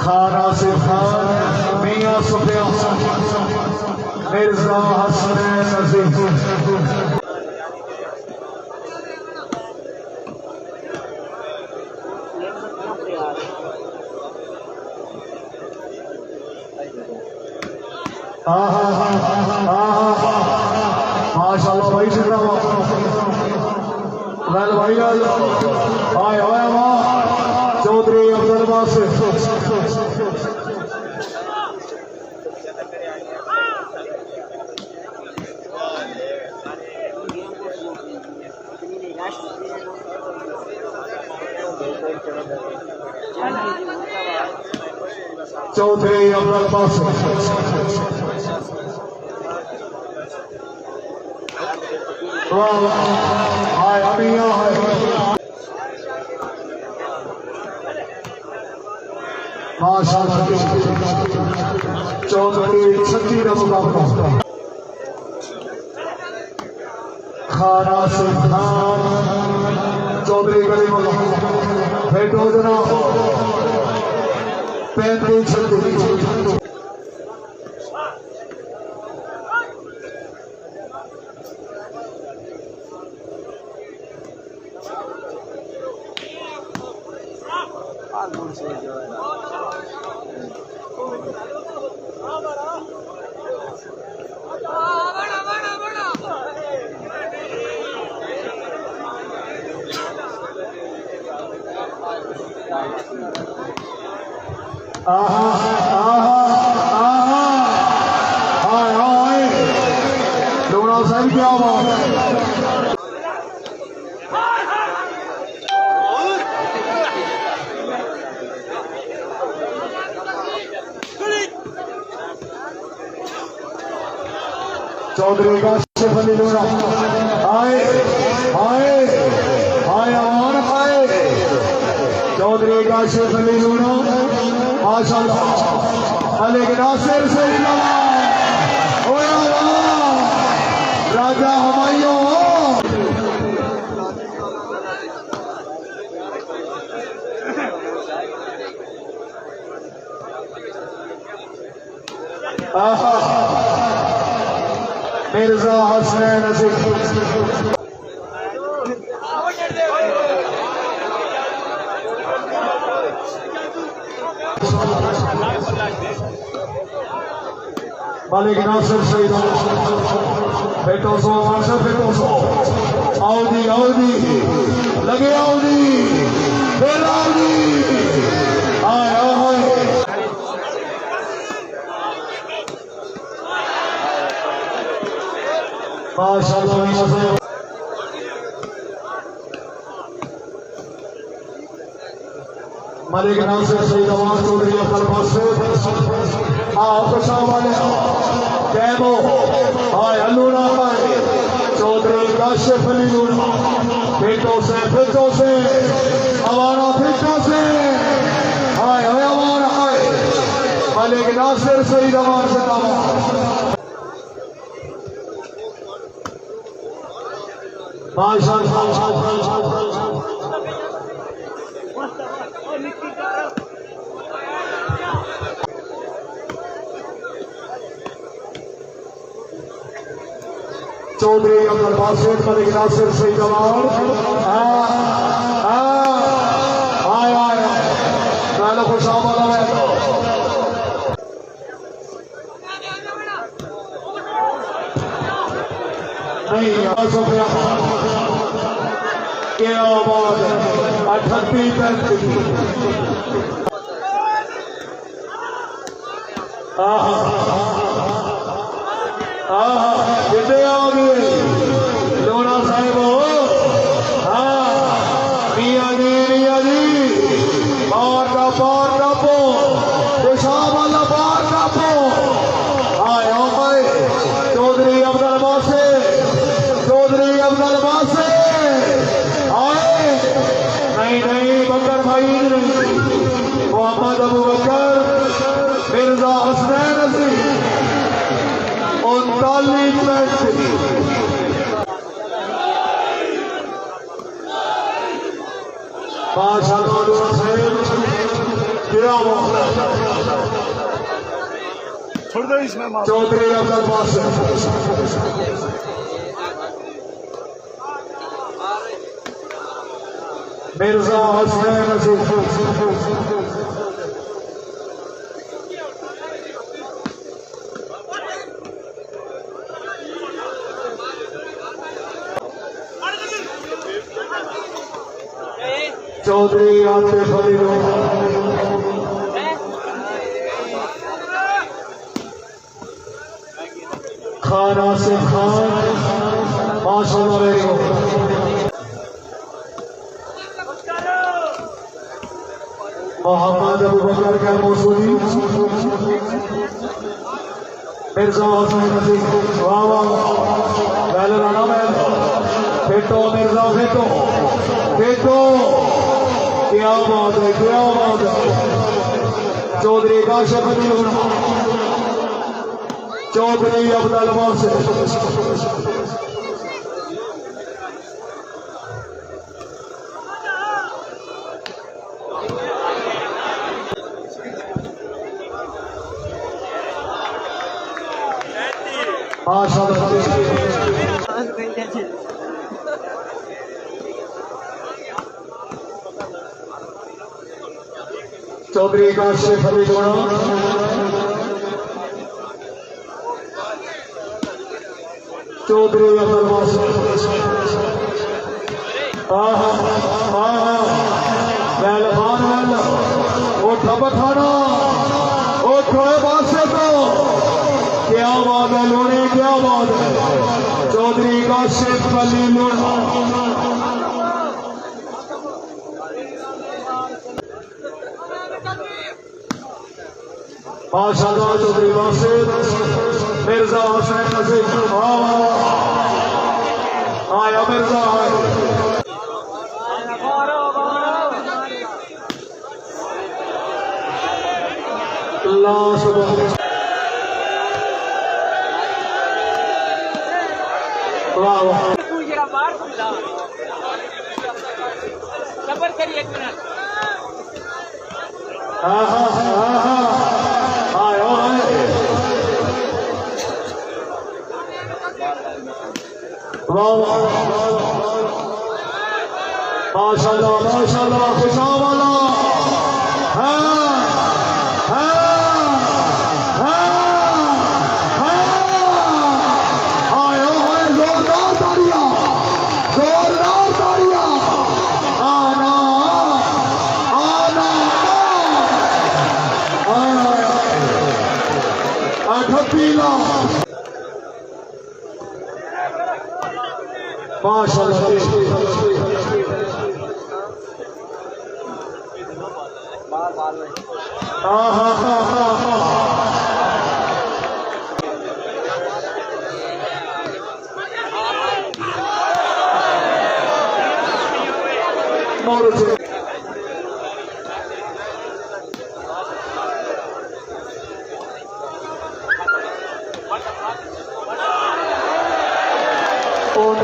खाना से खान मियां सुफियान मिर्जा हसनैन नजीर माशाल्लाह भाई जिंदाबाद वेल भाई आए आए वाह चौधरी अब्दुल बासित चौधरी अब्दुल बासित हाय अमिया है माशाल्लाह चौधरी सच्ची मुकाबला खाना से खान चौधरी कलीमुल्लाह भेटो जनाब 35-36 लूणा साहब क्या बात है चौधरी काशिफ अली लूणा आए आए आए अमान आए चौधरी काशिफ अली लूणा माशाल्लाह मलिक नासिर से राजा हुमायूं मिर्जा हसनैन नजीर मलिक नासिर सईद बेटो सो माशा बेटो सो आओदी लगे आओदी आए आए माशाल्लाह मलिक नासिर सईद अवान चौधरी अब्दुल बासित आओ कशा वाले कैमो हाय लूणा चौधरी काशिफ अली लूणा बेटों से हमारा फिटों से हाय हमारा हाय मलिक नासिर सईद अवान से माशाल्लाह चौधरी अब्दुल बासित मलिक नासिर सईद अवान खुशामद नहीं क्या बात है 38-35 कितने आ गए लोना साहिब मियाँ जी बार का पो पेशाब वाला बार का पो आए चौधरी अब्दुल बासित आए नहीं बकर भाई मोहम्मद अबू बकर मिर्जा हसनैन नजीर 39 माशाअल्लाह अल्लाह साहब क्या बात है छोड़ दो इसमें चौधरी अब्दुल बासित मिर्जा हुसैन अजीज चौधरी आतिफ अली खान आसिफ खान माशाअल्लाह वेरी गुड मोहम्मद अबू बकर का मौसूदी मिर्जा हुसैन अजीज वाह वाह पहले राना मैन फेटो मिर्जा फेटो फेटो क्या बात है क्या बात है चौधरी काशिफ अली चौधरी अब्दुल बासित माशाअल्लाह चौधरी काशिफ अली चौधरी अब्दुल बासित मेहरबान उठ बठाना उठो बासित क्या बात है लोने क्या बात है चौधरी काशिफ अली लोना माशाअल्लाह चौधरी बासित मिर्जा हुसैन अजीज आया मिर्जा अल्लाह सुभान वाह वाह सबर करिए एक मिनट हाँ हाँ हाँ हाँ आयो वाह वाह माशाअल्लाह माशाअल्लाह खुशाम वाला माशाअल्लाह हाँ हाँ हाँ हाँ हाँ और